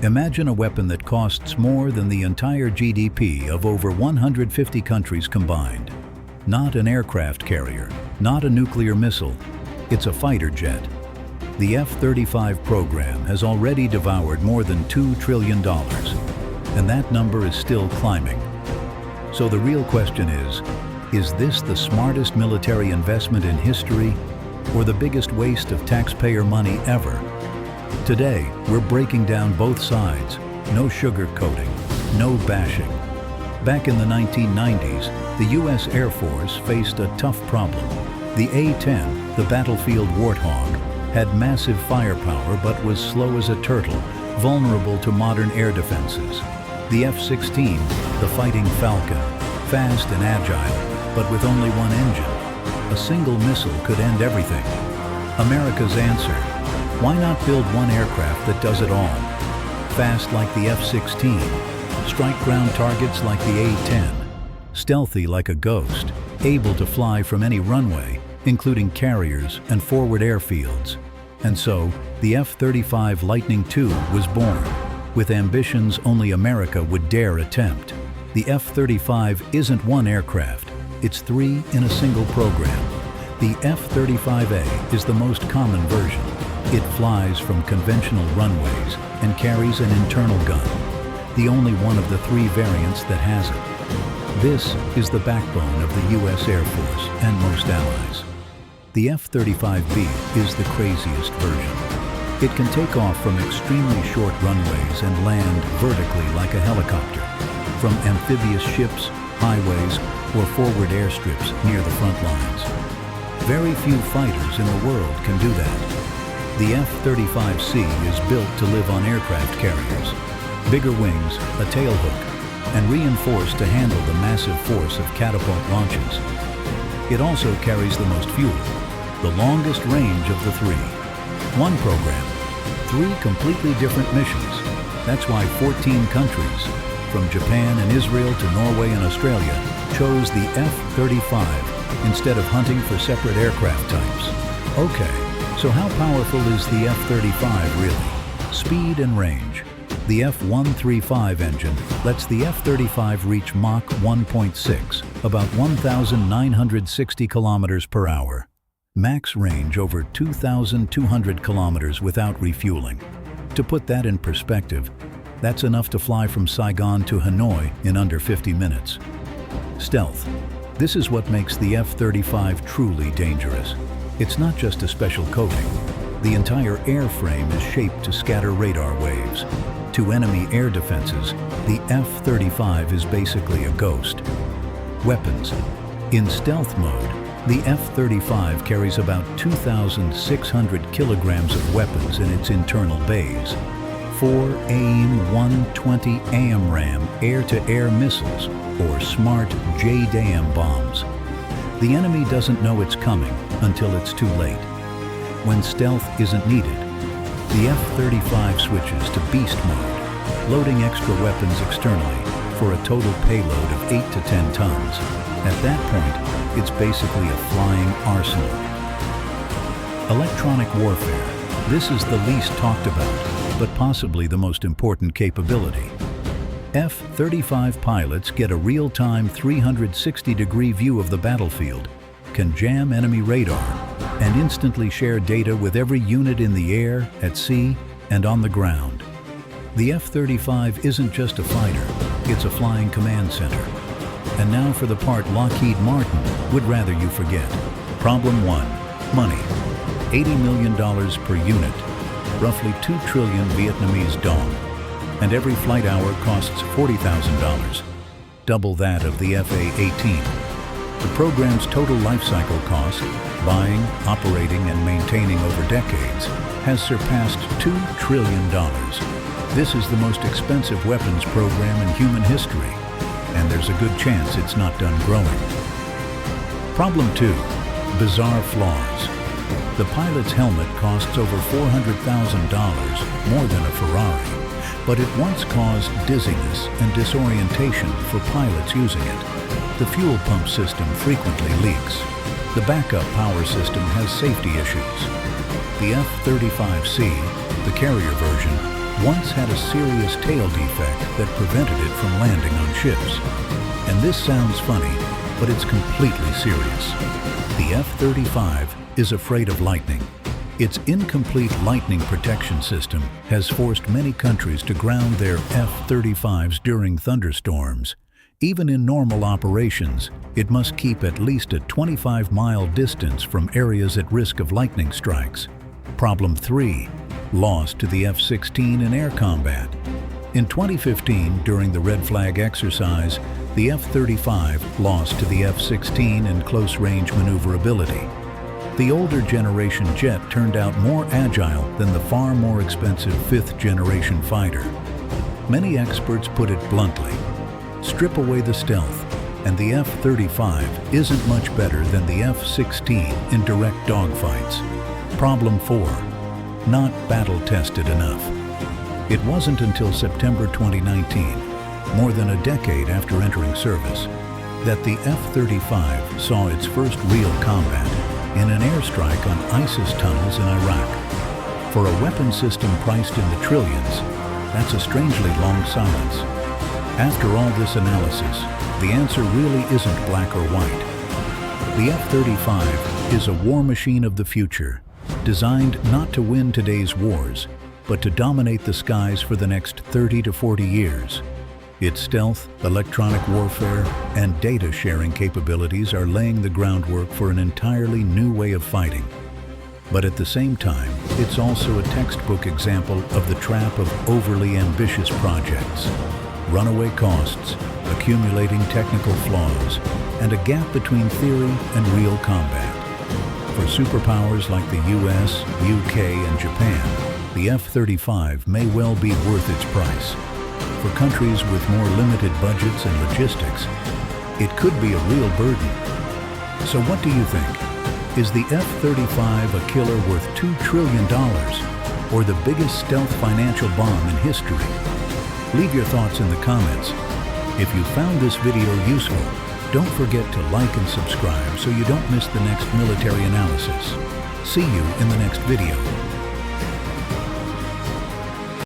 Imagine a weapon that costs more than the entire GDP of over 150 countries combined. Not an aircraft carrier, not a nuclear missile, it's a fighter jet. The F-35 program has already devoured more than $2 trillion, and that number is still climbing. So the real question is this the smartest military investment in history or the biggest waste of taxpayer money ever? Today, we're breaking down both sides. No sugarcoating, no bashing. Back in the 1990s, the U.S. Air Force faced a tough problem. The A-10, the battlefield warthog, had massive firepower but was slow as a turtle, vulnerable to modern air defenses. The F-16, the Fighting Falcon, fast and agile, but with only one engine. A single missile could end everything. America's answer: why not build one aircraft that does it all? Fast like the F-16, strike ground targets like the A-10, stealthy like a ghost, able to fly from any runway, including carriers and forward airfields. And so, the F-35 Lightning II was born, with ambitions only America would dare attempt. The F-35 isn't one aircraft, it's three in a single program. The F-35A is the most common version. It flies from conventional runways and carries an internal gun, the only one of the three variants that has it. This is the backbone of the U.S. Air Force and most allies. The F-35B is the craziest version. It can take off from extremely short runways and land vertically like a helicopter, from amphibious ships, highways, or forward airstrips near the front lines. Very few fighters in the world can do that. The F-35C is built to live on aircraft carriers. Bigger wings, a tailhook, and reinforced to handle the massive force of catapult launches. It also carries the most fuel, the longest range of the three. One program, three completely different missions. That's why 14 countries, from Japan and Israel to Norway and Australia, chose the F-35 instead of hunting for separate aircraft types. Okay, so how powerful is the F-35 really? Speed and range. The F-135 engine lets the F-35 reach Mach 1.6, about 1,960 kilometers per hour. Max range over 2,200 kilometers without refueling. To put that in perspective, that's enough to fly from Saigon to Hanoi in under 50 minutes. Stealth. This is what makes the F-35 truly dangerous. It's not just a special coating. The entire airframe is shaped to scatter radar waves. To enemy air defenses, the F-35 is basically a ghost. Weapons. In stealth mode, the F-35 carries about 2,600 kilograms of weapons in its internal bays. 4 AIM-120 AMRAAM air-to-air missiles, or smart JDAM bombs. The enemy doesn't know it's coming until it's too late. When stealth isn't needed, the F-35 switches to beast mode, loading extra weapons externally for a total payload of 8 to 10 tons. At that point, it's basically a flying arsenal. Electronic warfare. This is the least talked about, but possibly the most important capability. F-35 pilots get a real-time 360-degree view of the battlefield, can jam enemy radar, and instantly share data with every unit in the air, at sea, and on the ground. The F-35 isn't just a fighter, it's a flying command center. And now for the part Lockheed Martin would rather you forget. Problem 1. Money. $80 million per unit, roughly 2 trillion Vietnamese dong. And every flight hour costs $40,000, double that of the F/A-18. The program's total life cycle cost, buying, operating, and maintaining over decades, has surpassed $2 trillion. This is the most expensive weapons program in human history, and there's a good chance it's not done growing. Problem 2. Bizarre flaws. The pilot's helmet costs over $400,000, more than a Ferrari, but it once caused dizziness and disorientation for pilots using it. The fuel pump system frequently leaks. The backup power system has safety issues. The F-35C, the carrier version, once had a serious tail defect that prevented it from landing on ships. And this sounds funny, but it's completely serious. The F-35 is afraid of lightning. Its incomplete lightning protection system has forced many countries to ground their F-35s during thunderstorms. Even in normal operations, it must keep at least a 25-mile distance from areas at risk of lightning strikes. Problem 3. Loss to the F-16 in air combat. In 2015, during the Red Flag exercise, the F-35 lost to the F-16 in close-range maneuverability. The older generation jet turned out more agile than the far more expensive fifth-generation fighter. Many experts put it bluntly: strip away the stealth, and the F-35 isn't much better than the F-16 in direct dogfights. Problem 4. Not battle-tested enough. It wasn't until September 2019, more than a decade after entering service, that the F-35 saw its first real combat in an airstrike on ISIS tunnels in Iraq. For a weapon system priced in the trillions, that's a strangely long silence. After all this analysis, the answer really isn't black or white. The F-35 is a war machine of the future, designed not to win today's wars, but to dominate the skies for the next 30 to 40 years. Its stealth, electronic warfare, and data-sharing capabilities are laying the groundwork for an entirely new way of fighting. But at the same time, it's also a textbook example of the trap of overly ambitious projects. Runaway costs, accumulating technical flaws, and a gap between theory and real combat. For superpowers like the US, UK, and Japan, the F-35 may well be worth its price. For countries with more limited budgets and logistics, it could be a real burden. So what do you think? Is the F-35 a killer worth $2 trillion, or the biggest stealth financial bomb in history? Leave your thoughts in the comments. If you found this video useful, don't forget to like and subscribe so you don't miss the next military analysis. See you in the next video.